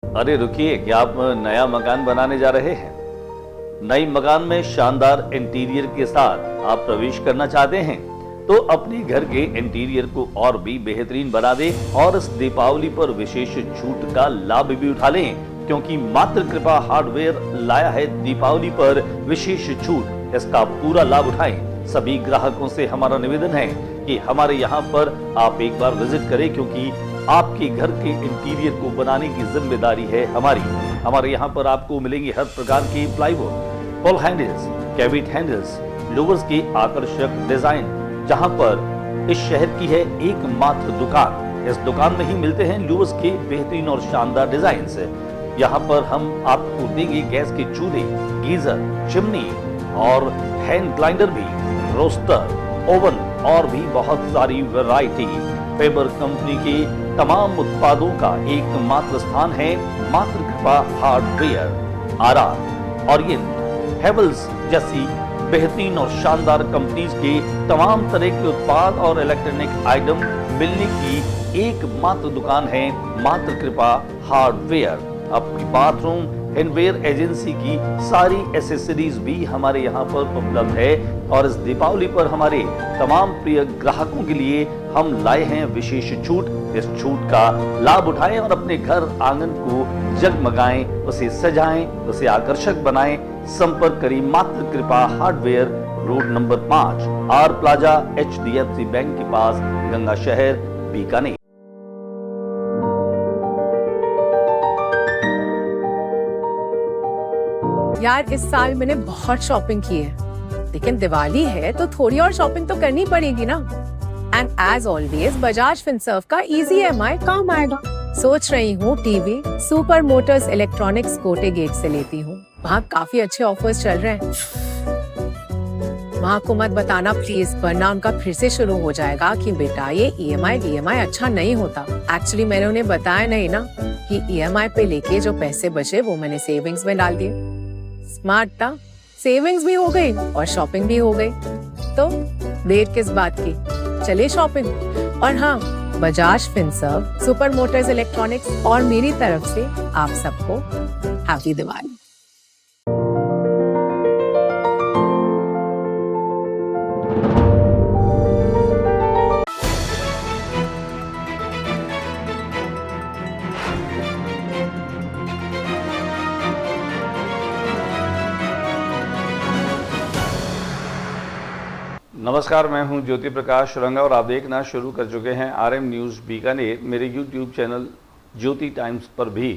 अरे रुकिए, क्या आप नया मकान बनाने जा रहे हैं? नई मकान में शानदार इंटीरियर के साथ आप प्रवेश करना चाहते हैं तो अपने घर के इंटीरियर को और भी बेहतरीन बना दें और इस दीपावली पर विशेष छूट का लाभ भी उठा लें, क्योंकि मात्र कृपा हार्डवेयर लाया है दीपावली पर विशेष छूट। इसका पूरा लाभ उठाएं। सभी ग्राहकों से हमारा निवेदन है कि हमारे यहाँ पर आप एक बार विजिट करें, क्योंकि आपके घर के इंटीरियर को बनाने की जिम्मेदारी है हमारी। हमारे यहाँ पर आपको मिलेंगे हर प्रकार के plywood, pull handles, cabinet handles, louvres के आकर्षक डिजाइन, जहाँ पर इस शहर की है एकमात्र दुकान। इस दुकान में ही मिलते हैं लोवर्स के बेहतरीन और शानदार डिजाइन। यहाँ पर हम आपको देंगे गैस के चूल्हे, गीजर, चिमनी और हैंड ग्राइंडर भी, रोस्टर, ओवन और भी बहुत सारी वैरायटी। फेबर कंपनी के तमाम उत्पादों का एकमात्र स्थान है मात्र Kripa hardware. RR, Orient, Havells जैसी बेहतरीन और शानदार कंपनीज के तमाम तरह के उत्पाद और इलेक्ट्रॉनिक आइटम मिलने की एकमात्र दुकान है मात्र कृपा हार्डवेयर। अपनी बाथरूम हैंडवेयर एजेंसी की सारी एसेसरीज भी हमारे यहाँ पर उपलब्ध है और इस दीपावली पर हमारे तमाम प्रिय ग्राहकों के लिए हम लाए हैं विशेष छूट। इस छूट का लाभ उठाएं और अपने घर आंगन को जगमगाएं, उसे सजाएं, उसे आकर्षक बनाएं। संपर्क करें मात्र Kripa hardware, road number 5, R plaza, HDFC bank के पास, गंगा शहर, बीकानेर। यार इस साल मैंने बहुत शॉपिंग की है, लेकिन दिवाली है तो थोड़ी और शॉपिंग तो करनी पड़ेगी ना। And as always Bajaj Finserv का इजी EMI काम आएगा। सोच रही हूँ TV super motors electronics Kote gate से लेती हूँ। वहाँ काफी अच्छे ऑफर्स चल रहे हैं। वहाँ को मत बताना प्लीज, वरना उनका फिर से शुरू हो जाएगा कि बेटा ये EMI अच्छा नहीं होता। एक्चुअली मैंने उन्हें बताया नहीं ना कि EMI पे लेके जो पैसे बचे वो मैंने सेविंग्स में डाल दिए। स्मार्ट था, सेविंग्स भी हो गई और शॉपिंग भी हो गई, तो देर किस बात की, चलिए शॉपिंग। और हाँ, Bajaj Finserv, super motors electronics और मेरी तरफ से आप सबको हैप्पी दिवाली। नमस्कार, मैं हूं ज्योति प्रकाश रंगा और आप देखना शुरू कर चुके हैं RM न्यूज़ बीकानेर। मेरे YouTube चैनल ज्योति टाइम्स पर भी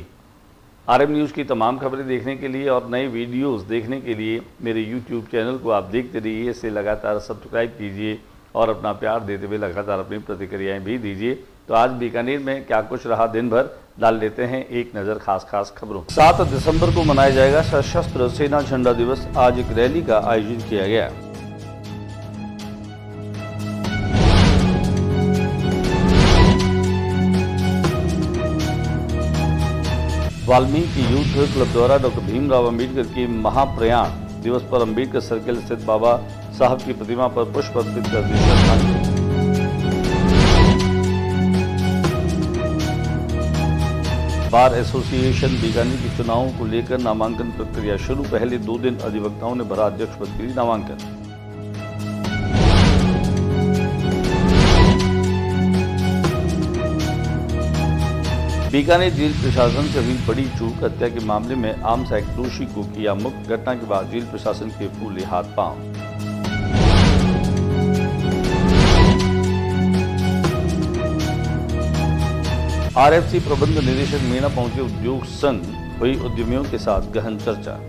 RM न्यूज़ की तमाम खबरें देखने के लिए और नए वीडियोस देखने के लिए मेरे YouTube चैनल को आप देखते रहिए। इसे लगातार सब्सक्राइब कीजिए और अपना प्यार देते हुए लगातार अपनी प्रतिक्रियाएं भी दीजिए। तो आज बीकानेर में क्या कुछ रहा दिन भर, डाल लेते हैं एक नज़र खास खबरों। 7 दिसंबर को मनाया जाएगा सशस्त्र सेना झंडा दिवस। आज एक रैली का आयोजन किया गया। वाल्मीकि यूथ क्लब द्वारा डॉक्टर भीमराव अंबेडकर की महाप्रयाण दिवस पर अंबेडकर सर्किल स्थित बाबा साहब की प्रतिमा पर पुष्प अर्पित कर दी श्रद्धांजलि। बार एसोसिएशन बीकानेर के चुनावों को लेकर नामांकन प्रक्रिया शुरू। पहले 2 दिन अधिवक्ताओं ने भरा अध्यक्ष पद के लिए नामांकन। बीकानेर जेल प्रशासन से हुई बड़ी चूक। हत्या के मामले में आर्म्स एक्ट दोषी को किया मुक्त। घटना के बाद जेल प्रशासन के फूले हाथ पांव। RFC प्रबंध निदेशक मीणा पहुंचे उद्योग संघ, हुई उद्यमियों के साथ गहन चर्चा।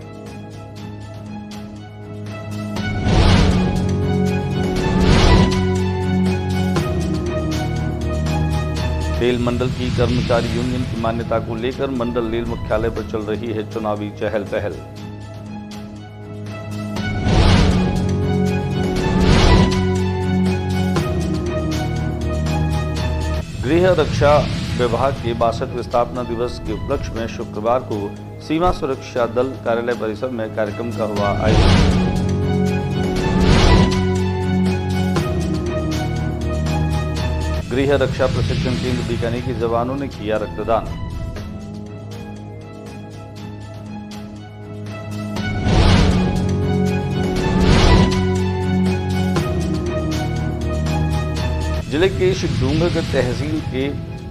रेल मंडल की कर्मचारी यूनियन की मान्यता को लेकर मंडल रेल मुख्यालय पर चल रही है चुनावी चहल पहल। गृह रक्षा विभाग के 62वें स्थापना दिवस के उपलक्ष्य में शुक्रवार को सीमा सुरक्षा दल कार्यालय परिसर में कार्यक्रम का हुआ आयोजन। गृह रक्षा प्रशिक्षण केंद्र बीकानेर के जवानों ने किया रक्तदान। जिले के शिवडूंगर तहसील के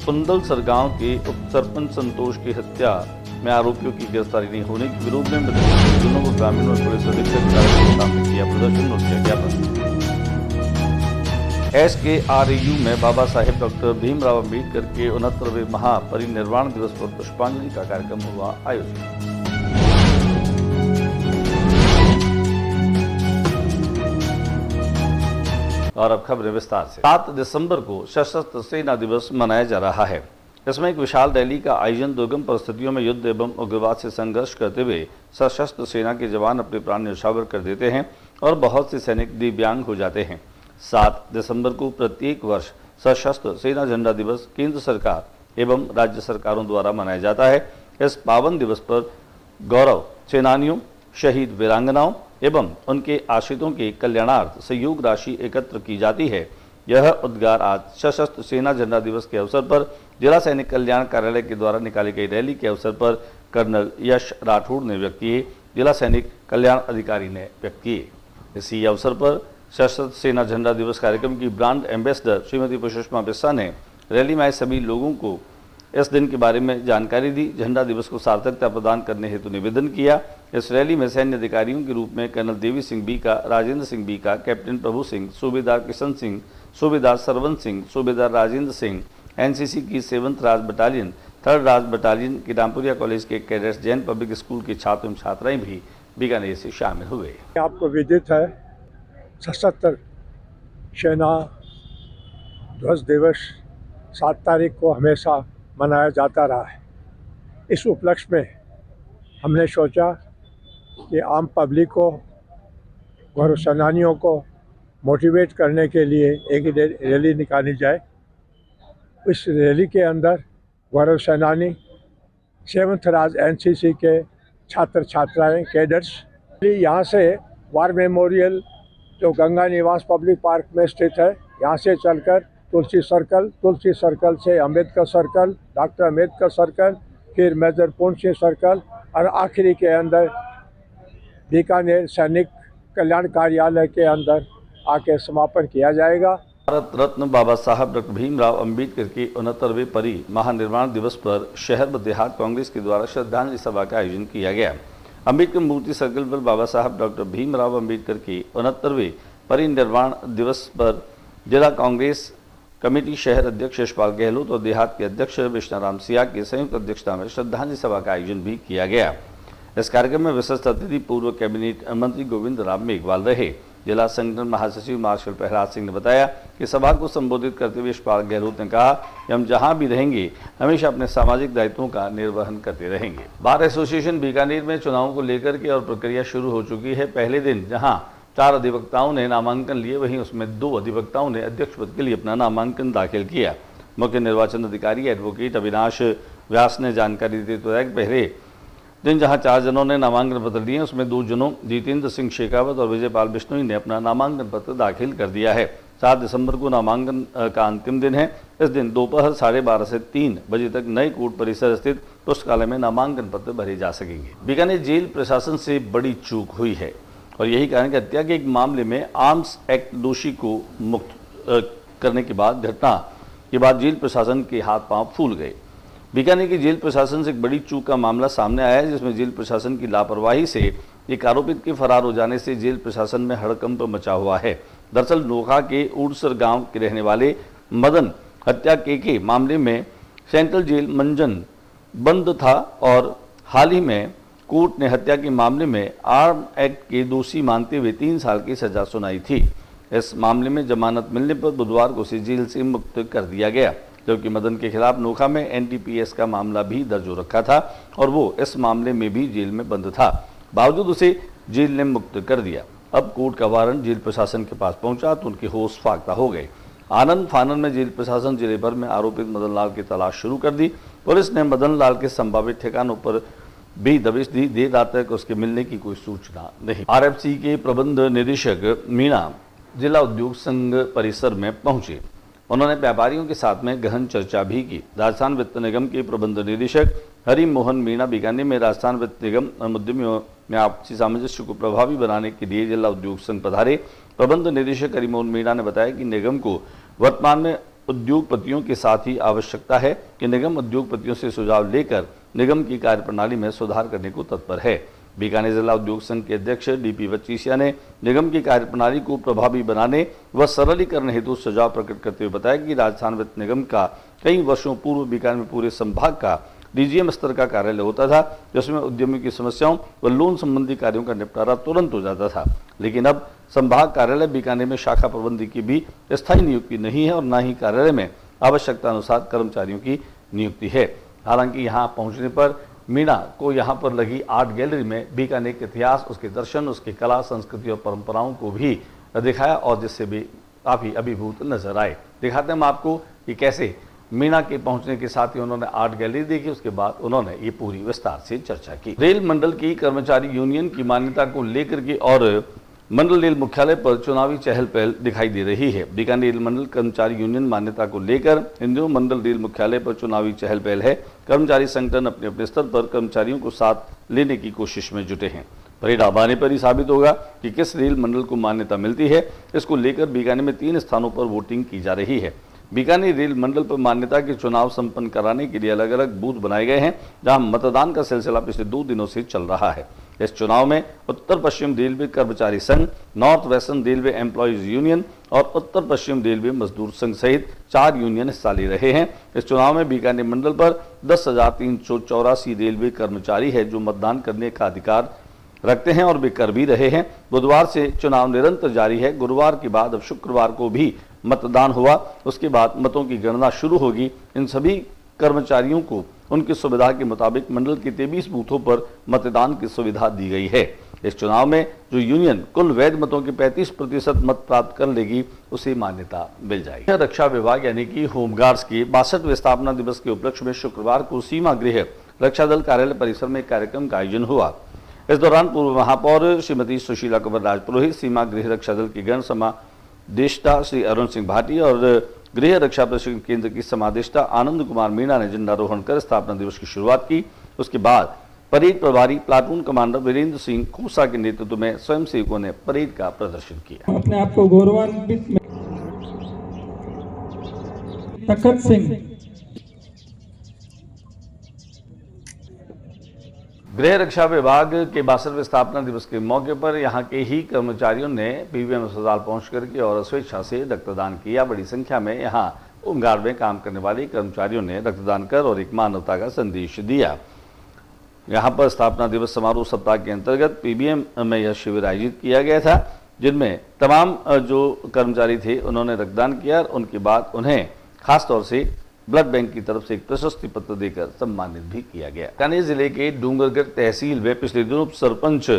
पुंदलसर गांव के उप सरपंच संतोष की हत्या में आरोपियों की गिरफ्तारी नहीं होने के विरोध में दोनों को ग्रामीण और पुलिस अधीक्षक कार्यालय के सामने किया प्रदर्शन और किया ज्ञापन। SKRAU में बाबा साहेब डॉक्टर भीमराव अम्बेडकर के 69वें महापरिनिर्वाण दिवस पर पुष्पांजलि का कार्यक्रम हुआ आयोजित। और अब खबरें विस्तार से। 7 दिसंबर को सशस्त्र सेना दिवस मनाया जा रहा है। इसमें एक विशाल रैली का आयोजन दुर्गम परिस्थितियों में युद्ध एवं उग्रवाद से संघर्ष करते हुए सशस्त्र सेना के जवान अपने प्राण न्यौछावर कर देते हैं और बहुत से सैनिक दिव्यांग हो जाते हैं। 7 दिसंबर को प्रत्येक वर्ष सशस्त्र सेना झंडा दिवस केंद्र सरकार एवं राज्य सरकारों द्वारा मनाया जाता है। इस पावन दिवस पर गौरव सेनानियों, शहीद वीरांगनाओं एवं उनके आश्रितों के कल्याणार्थ सहयोग राशि एकत्र की जाती है। यह उद्गार आज सशस्त्र सेना झंडा दिवस के अवसर पर जिला सैनिक कल्याण कार्यालय के द्वारा निकाली गई रैली के अवसर पर कर्नल यश राठौड़ ने व्यक्त किए, जिला सैनिक कल्याण अधिकारी ने व्यक्त किए। इसी अवसर पर सशस्त्र सेना झंडा दिवस कार्यक्रम की ब्रांड एम्बेसडर श्रीमती पुष्पा बिस्सा ने रैली में आए सभी लोगों को इस दिन के बारे में जानकारी दी, झंडा दिवस को सार्थकता प्रदान करने हेतु निवेदन किया। इस रैली में सैन्य अधिकारियों के रूप में कर्नल देवी सिंह बीका, राजेंद्र सिंह बीका, कैप्टन प्रभु सिंह, सूबेदार किशन सिंह, सूबेदार सरवन सिंह, सूबेदार राजेंद्र सिंह, NCC की 7th राज बटालियन, 3rd राज बटालियन की रामपुरिया कॉलेज के कैडेट्स, जैन पब्लिक स्कूल के छात्र एवं छात्राएं भी बीकानेर से शामिल हुए। आपको विदित है, सशस्त्र सेना ध्वज दिवस 7 तारीख को हमेशा मनाया जाता रहा है। इस उपलक्ष्य में हमने सोचा कि आम पब्लिक को, गौरव सेनानियों को मोटिवेट करने के लिए एक रैली निकाली जाए। इस रैली के अंदर गौरव सेनानी, 7th राज NCC के छात्र छात्राएं, कैडेट्स यहाँ से वार मेमोरियल जो गंगा निवास पब्लिक पार्क में स्थित है, यहाँ से चलकर तुलसी सर्कल से Ambedkar circle, doctor Ambedkar circle, फिर मेजर पूर्ण सिंह सर्कल और आखिरी के अंदर बीकानेर सैनिक कल्याण कार्यालय के अंदर आके समापन किया जाएगा। भारत रत्न बाबा साहब डॉक्टर भीमराव अम्बेडकर के 69वें महानिर्वाण दिवस पर शहर व देहात कांग्रेस के द्वारा श्रद्धांजलि सभा का आयोजन किया गया। अम्बेडकर मूर्ति सर्कल पर बाबा साहब डॉक्टर भीमराव अम्बेडकर के 69वें परिनिर्वाण दिवस पर जिला कांग्रेस कमेटी शहर अध्यक्ष यशपाल गहलोत और देहात के अध्यक्ष विष्णाराम सिया की संयुक्त अध्यक्षता में श्रद्धांजलि सभा का आयोजन भी किया गया। इस कार्यक्रम में विशिष्ट अतिथि पूर्व कैबिनेट मंत्री गोविंद राम मेघवाल रहे। जिला संगठन महासचिव मार्शल प्रहलाद सिंह ने बताया कि सभा को संबोधित करते हुए यशपाल गहलोत ने कहा कि हम जहां भी रहेंगे हमेशा अपने सामाजिक दायित्वों का निर्वहन करते रहेंगे। बार एसोसिएशन बीकानेर में चुनाव को लेकर के और प्रक्रिया शुरू हो चुकी है। पहले दिन जहां 4 अधिवक्ताओं ने नामांकन लिए, वहीं उसमें 2 अधिवक्ताओं ने अध्यक्ष पद के लिए अपना नामांकन दाखिल किया। मुख्य निर्वाचन अधिकारी एडवोकेट अविनाश व्यास ने जानकारी देते हुए बताया कि पहले दिन जहां 4 जनों ने नामांकन पत्र दिए, उसमें 2 जनों जितेंद्र सिंह शेखावत और विजयपाल बिश्नोई ने अपना नामांकन पत्र दाखिल कर दिया है। 7 दिसंबर को नामांकन का अंतिम दिन है। इस दिन दोपहर 12:30 से 3 बजे तक नए कोर्ट परिसर स्थित पुस्तकालय में नामांकन पत्र भरे जा सकेंगे। बीकानेर जेल प्रशासन से बड़ी चूक हुई है और यही कारण कि हत्या के एक मामले में आर्म्स एक्ट दोषी को मुक्त करने के बाद घटना के बाद जेल प्रशासन के हाथ पांव फूल गए। बीकानेर की जेल प्रशासन से एक बड़ी चूक का मामला सामने आया है, जिसमें जेल प्रशासन की लापरवाही से एक आरोपित के फरार हो जाने से जेल प्रशासन में हड़कंप मचा हुआ है। दरअसल नोखा के उड़सर गांव के रहने वाले मदन हत्या के मामले में सेंट्रल जेल मंजन बंद था और हाल ही में कोर्ट ने हत्या के मामले में आर्म एक्ट के दोषी मानते हुए 3 साल की सजा सुनाई थी। इस मामले में जमानत मिलने पर बुधवार को उसे जेल से मुक्त कर दिया गया, जबकि मदन के खिलाफ नोखा में NDPS का मामला भी दर्ज हो रखा था और वो इस मामले में भी जेल में बंद था। बावजूद उसे जेल ने मुक्त कर दिया। अब कोर्ट का वारंट जेल प्रशासन के पास पहुंचा तो उनके होश फाख्ता हो गए। आनंद फानन में जेल प्रशासन जिले भर में आरोपित मदन लाल की तलाश शुरू कर दी। पुलिस ने मदन लाल के संभावित ठिकानों पर भी दबिश दी। देर रात तक उसके मिलने की कोई सूचना नहीं। RFC के प्रबंध निदेशक मीणा जिला उद्योग संघ परिसर में पहुंचे। उन्होंने व्यापारियों के साथ में गहन चर्चा भी की। राजस्थान वित्त निगम के प्रबंध निदेशक हरि मोहन मीणा बीकानेर में राजस्थान वित्त निगम और उद्यमियों में आपसी सामंजस्य को प्रभावी बनाने के लिए जिला उद्योग संघ पधारे। प्रबंध निदेशक करीमोन मीणा ने बताया कि निगम को वर्तमान में उद्योगपतियों के साथ ही आवश्यकता है कि निगम उद्योगपतियों से सुझाव लेकर निगम की कार्यप्रणाली में सुधार करने को तत्पर है। बीकानेर जिला उद्योग संघ के अध्यक्ष डीपी वचीसिया ने निगम की कार्यप्रणाली को प्रभावी बनाने व सरलीकरण हेतु सुझाव प्रकट करते हुए बताया कि राजस्थान वित्त निगम का कई वर्षों पूर्व बीकानेर में पूरे संभाग का डीजीएम स्तर का कार्यालय होता था, जिसमें उद्यमियों की समस्याओं व लोन संबंधी कार्यों का निपटारा तुरंत हो जाता था। लेकिन अब संभाग कार्यालय बीकानेर में शाखा प्रबंधक की भी स्थायी नियुक्ति नहीं है और न ही कार्यालय में आवश्यकता अनुसार कर्मचारियों की नियुक्ति है। हालांकि यहाँ पहुँचने पर मीणा को यहाँ पर लगी आर्ट गैलरी में बीकानेर के इतिहास, उसके दर्शन, उसकी कला, संस्कृति और परंपराओं को भी दिखाया और जिससे भी काफ़ी अभिभूत नजर आए। दिखाते हैं हम आपको कि कैसे मीणा के पहुंचने के साथ ही उन्होंने आर्ट गैलरी देखी, उसके बाद उन्होंने ये पूरी विस्तार से चर्चा की। रेल मंडल की कर्मचारी यूनियन की मान्यता को लेकर के और मंडल रेल मुख्यालय पर चुनावी चहल पहल दिखाई दे रही है। बीकानेर रेल मंडल कर्मचारी यूनियन मान्यता को लेकर इन दिनों मंडल रेल मुख्यालय पर चुनावी चहल पहल है। कर्मचारी संगठन अपने अपने स्तर पर कर्मचारियों को साथ लेने की कोशिश में जुटे हैं। परिणाम आने पर ही साबित होगा कि किस रेल मंडल को मान्यता मिलती है। इसको लेकर बीकानेर में 3 स्थानों पर वोटिंग की जा रही है। बीकानेर रेल मंडल पर मान्यता के चुनाव संपन्न कराने के लिए अलग अलग बूथ बनाए गए हैं, जहां मतदान का सिलसिला पिछले 2 दिनों से चल रहा है। इस चुनाव में उत्तर पश्चिम रेलवे कर्मचारी संघ, north western railway employees union और उत्तर पश्चिम रेलवे मजदूर संघ सहित 4 यूनियन हिस्सा ले रहे हैं। इस चुनाव में बीकानेर मंडल पर 10,384 रेलवे कर्मचारी है जो मतदान करने का अधिकार रखते हैं और वे कर भी रहे हैं। बुधवार से चुनाव निरंतर जारी है। गुरुवार के बाद अब शुक्रवार को भी मतदान हुआ, उसके बाद मतों की गणना शुरू होगी। इन सभी कर्मचारियों को उनकी सुविधा के मुताबिक मंडल के 23 बूथों पर मतदान की सुविधा दी गई है। इस चुनाव में जो यूनियन कुल वैध मतों के 35% मत प्राप्त कर लेगी, उसे मान्यता मिल जाएगी। रक्षा विभाग यानी कि होमगार्ड्स के 62वें स्थापना दिवस के उपलक्ष्य में शुक्रवार को सीमा गृह रक्षा दल कार्यालय परिसर में एक कार्यक्रम का आयोजन हुआ। इस दौरान पूर्व महापौर श्रीमती सुशीला कुमार राजपुरोहित, सीमा गृह रक्षा दल के गण समादेष्टा श्री अरुण सिंह भाटी और गृह रक्षा प्रशिक्षण केंद्र की समादेष्टा आनंद कुमार मीणा ने झंडारोहण कर स्थापना दिवस की शुरुआत की। उसके बाद परेड प्रभारी प्लाटून कमांडर वीरेंद्र सिंह खोसा के नेतृत्व में स्वयंसेवकों ने परेड का प्रदर्शन किया। अपने आप को गौरवान्वित तखत सिंह गृह रक्षा विभाग के 62वें स्थापना दिवस के मौके पर यहां के ही कर्मचारियों ने पीबीएम अस्पताल पहुंच करके और स्वेच्छा से रक्तदान किया। बड़ी संख्या में यहां होमगार्ड में काम करने वाले कर्मचारियों ने रक्तदान कर और एक मानवता का संदेश दिया। यहां पर स्थापना दिवस समारोह सप्ताह के अंतर्गत पीबीएम में यह शिविर आयोजित किया गया था, जिनमें तमाम जो कर्मचारी थे उन्होंने रक्तदान किया और उनके बाद उन्हें खासतौर से ब्लड बैंक की तरफ से एक प्रशस्ति पत्र देकर सम्मानित भी किया गया। बीकानेर जिले के डूंगरगढ़ तहसील में पिछले दिनों सरपंच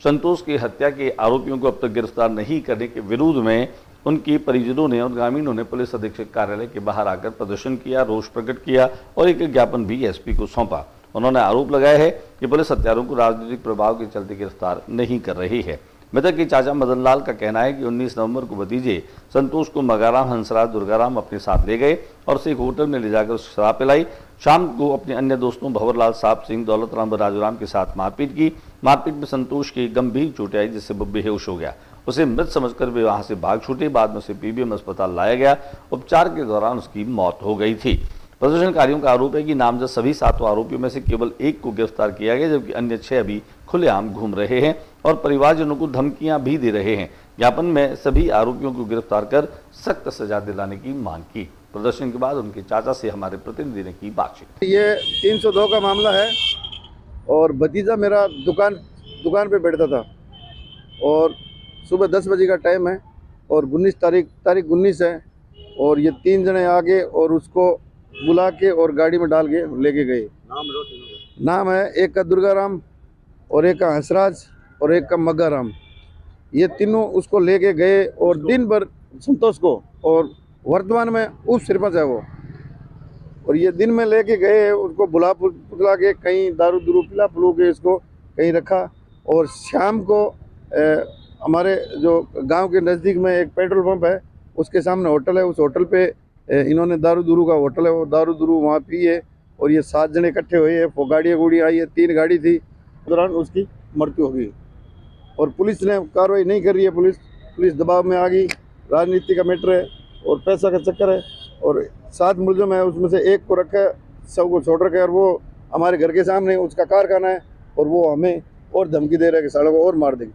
संतोष की हत्या के आरोपियों को अब तक गिरफ्तार नहीं करने के विरोध में उनके परिजनों ने और ग्रामीणों ने पुलिस अधीक्षक कार्यालय के बाहर आकर प्रदर्शन किया, रोष प्रकट किया और एक ज्ञापन भी एसपी को सौंपा। उन्होंने आरोप लगाया है कि पुलिस हत्यारों को राजनीतिक प्रभाव के चलते गिरफ्तार नहीं कर रही है। मृतक के चाचा मदन लाल का कहना है कि 19 नवंबर को भतीजे संतोष को मगाराम, हंसराज, दुर्गाराम अपने साथ ले गए और उसे एक होटल में ले जाकर शराब पिलाई। शाम को अपने अन्य दोस्तों भंवरलाल, साहब सिंह, दौलतराम व राजूराम के साथ मारपीट की। मारपीट में संतोष की गंभीर चोटें आई, जिससे वो बेहोश हो गया। उसे मृत समझकर वे वहां से भाग छूटे। बाद में उसे पीबीएम अस्पताल लाया गया। उपचार के दौरान उसकी मौत हो गई थी। प्रदर्शनकारियों का आरोप है कि नामजद सभी 7 आरोपियों में से केवल 1 को गिरफ्तार किया गया, जबकि अन्य 6 अभी खुलेआम घूम रहे हैं और परिवारजनों को धमकियां भी दे रहे हैं। ज्ञापन में सभी आरोपियों को गिरफ्तार कर सख्त सजा दिलाने की मांग की। प्रदर्शन के बाद उनके चाचा से हमारे प्रतिनिधि ने की बातचीत। ये 302 का मामला है और भतीजा मेरा दुकान पे बैठता था और सुबह 10 बजे का टाइम है और 19 तारीख 19 है और ये 3 जने आगे और उसको बुला के और गाड़ी में डाल के लेके गए। नाम है एक का दुर्गाराम और एक का हंसराज और एक का मग्गाराम। ये तीनों उसको लेके गए और दिन भर संतोष को, और वर्तमान में उप सरपंच है वो, और ये दिन में लेके गए उसको बुला के कहीं दारू पिला पुलू के इसको कहीं रखा। और शाम को हमारे जो गांव के नज़दीक में एक पेट्रोल पंप है, उसके सामने होटल है, उस होटल पे इन्होंने दारू का होटल है, वो दारू वहाँ पिए और ये 7 जने इकट्ठे हुए हैं। वो गाड़ी आई है, 3 गाड़ी थी, दौरान उसकी मृत्यु हो गई और पुलिस ने कार्रवाई नहीं कर रही है। पुलिस पुलिस दबाव में आ गई, राजनीति का मैटर है और पैसा का चक्कर है। और 7 मुलजिम है, उसमें से एक को रखा है, सब को छोड़ रखा है। और वो हमारे घर के सामने उसका कारखाना है और वो हमें और धमकी दे रहा है कि सालों को और मार देंगे।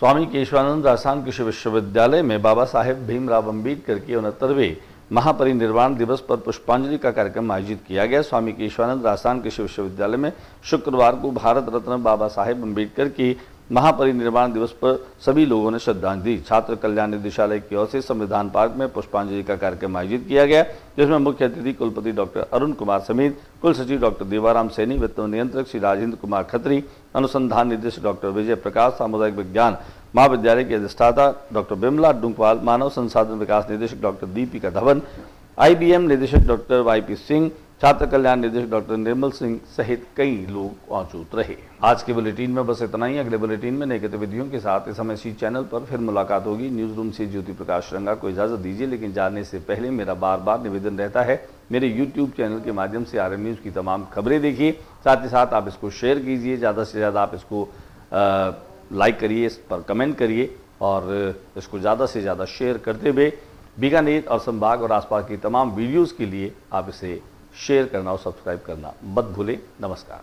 स्वामी केशवानंद राजस्थान कृषि विश्वविद्यालय में बाबा साहेब भीमराव अम्बेडकर के 69वें महापरिनिर्वाण दिवस पर पुष्पांजलि का कार्यक्रम आयोजित किया गया। स्वामी केशवानंद राजस्थान कृषि विश्वविद्यालय में शुक्रवार को भारत रत्न बाबा साहेब अम्बेडकर की महापरिनिर्वाण दिवस पर सभी लोगों ने श्रद्धांजलि दी। छात्र कल्याण निदेशालय की ओर से संविधान पार्क में पुष्पांजलि का कार्यक्रम आयोजित किया गया, जिसमें मुख्य अतिथि कुलपति डॉक्टर अरुण कुमार समेत कुल सचिव डॉक्टर देवाराम सैनी, वित्त नियंत्रक श्री राजेंद्र कुमार खत्री, अनुसंधान निदेशक डॉक्टर विजय प्रकाश, सामुदायिक विज्ञान महाविद्यालय की अधिष्ठाता डॉक्टर बिमला डुंकवाल, मानव संसाधन विकास निदेशक डॉक्टर दीपिका धवन, IBM निदेशक डॉक्टर YP सिंह, छात्र कल्याण निदेशक डॉक्टर निर्मल सिंह सहित कई लोग मौजूद रहे। आज के बुलेटिन में बस इतना ही। अगले बुलेटिन में नई गतिविधियों के साथ इस समय इसी चैनल पर फिर मुलाकात होगी। न्यूज रूम से ज्योति प्रकाश रंगा को इजाजत दीजिए, लेकिन जाने से पहले मेरा बार बार निवेदन रहता है, मेरे YouTube चैनल के माध्यम से RM न्यूज की तमाम खबरें देखिए, साथ ही साथ आप इसको शेयर कीजिए, ज़्यादा से ज़्यादा आप इसको लाइक करिए, इस पर कमेंट करिए और इसको ज़्यादा से ज़्यादा शेयर करते हुए बीकानेर और संभाग और आसपास की तमाम वीडियोस के लिए आप इसे शेयर करना और सब्सक्राइब करना मत भूलें। नमस्कार।